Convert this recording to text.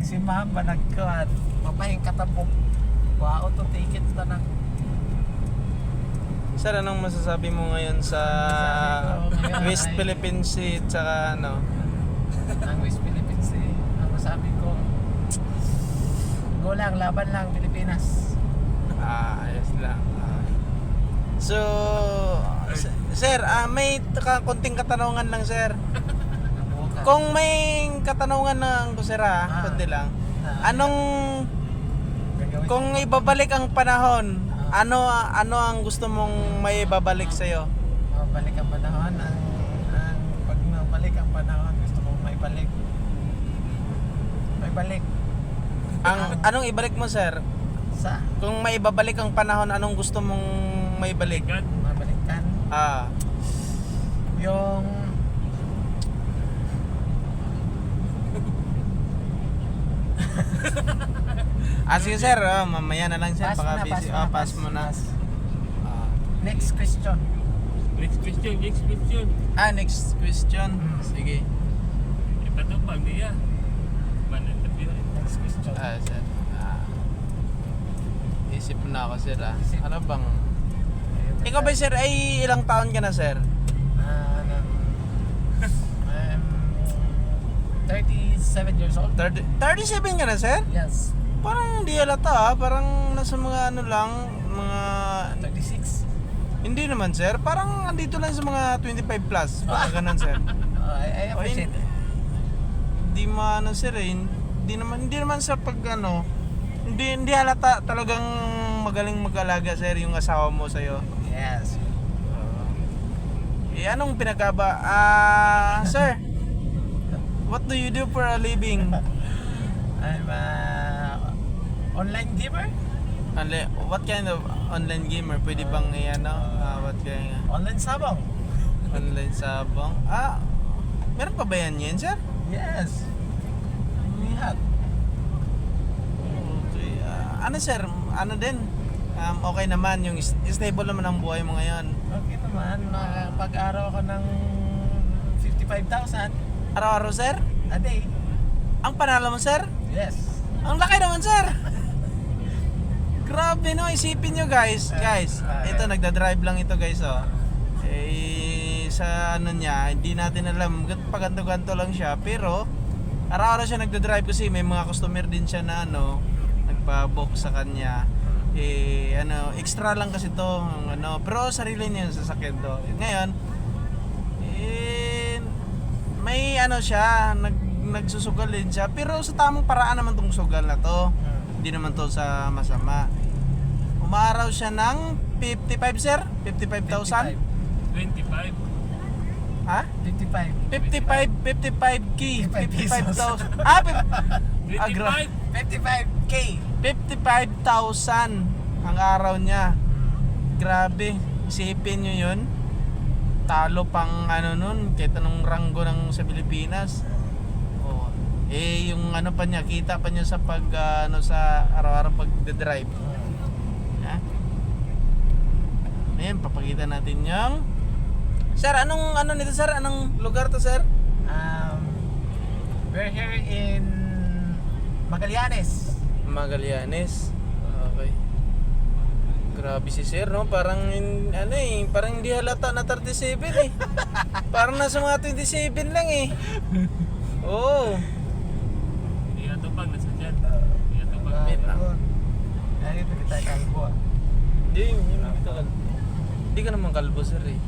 si ma'am ba nagkuhan, mapahing katabok. Wow, to ticket ta na. Sir, anong masasabi mo ngayon sa Masasabi ko ngayon West ay- Philippine Sea tsaka ano? Ang West Philippines ang masabi ko, go lang, laban lang, Pilipinas. Ayos lang. So, sir, may konting katanungan lang, sir. Kung may katanungan lang ko, sir, konti lang. Anong, kung ibabalik ang panahon, ano ang gusto mong may babalik sa'yo? Mabalik ang panahon, pag mabalik ang panahon, gusto kong maibalik. Anong ibalik mo, sir? Sa Kung may babalik ang panahon, anong gusto mong may balik? mabalikan, yung Sige, sir, mamaya na lang, sir. pass Baka na, busy. Pass mo na. pass. Next question. Next question. Next question. Sige. Ipatupag niya. Man-interview. Next question. Sir. Isip na ako, sir. Ano bang... Ikaw ba, sir, ay ilang taon ka na, sir? I'm 37 years old. 37 ka na, sir? Yes. Parang hindi halata, Parang nasa mga ano lang, mga... 36. Hindi naman, sir. Parang andito lang sa mga 25 plus. Baka ganun, sir. I appreciate it. Hindi ano, sir, Hindi naman sa pag ano... Hindi halata talagang magaling mag-alaga, sir, yung asawa mo sa'yo. Yes. Anong pinagkaba? Sir, what do you do for a living? I'm online gamer. What kind of online gamer? Pwede bang what kind of Online sabong. online sabong? Meron pa ba yan, sir? Yes. We have. Okay. Sir? Ano din? Okay naman, yung stable naman ang buhay mo ngayon. Okay naman. Nakapag-araw ako ng 55,000 Araw-araw, sir? a day. Ang panalo mo, sir? Yes. Ang laki naman, sir! Grabe, no? Isipin nyo, guys. Ito, nagdadrive lang ito, guys, oh. Sa ano niya, hindi natin alam. Paganto-ganto lang siya. Pero, araw-araw siya nagdadrive kasi may mga customer din siya na nagpa-book sa kanya. Extra lang kasi to, pero sarili niya yung sasakyan to. Ngayon, may siya, nagsusugal din siya, pero sa tamang paraan naman tong sugal na to. Hindi naman to sa masama. Umaraw siya ng 55, sir? 55,000? 25. Ha? 55. 55K. 55,000. 25. 55K. 55,000 ang araw niya. Grabe. Isipin nyo yun. Talo pang nun, kahit anong ranggo sa Pilipinas. Yung pa niya, kita pa niya sa sa araw-araw pag-drive. Ayan, papakita natin yung... Sir, anong nito, sir? Anong lugar to, sir? We're here in Magallanes. Magallanes. Okay. Grabe si sir, no? Parang parang hindi halata na 37 eh. Parang nasa mga 27 lang eh. Oo. Hindi atupag na sa dyan. Wait lang. Ay, ito tayo kalbo. Hindi ka naman kalbo, sir eh.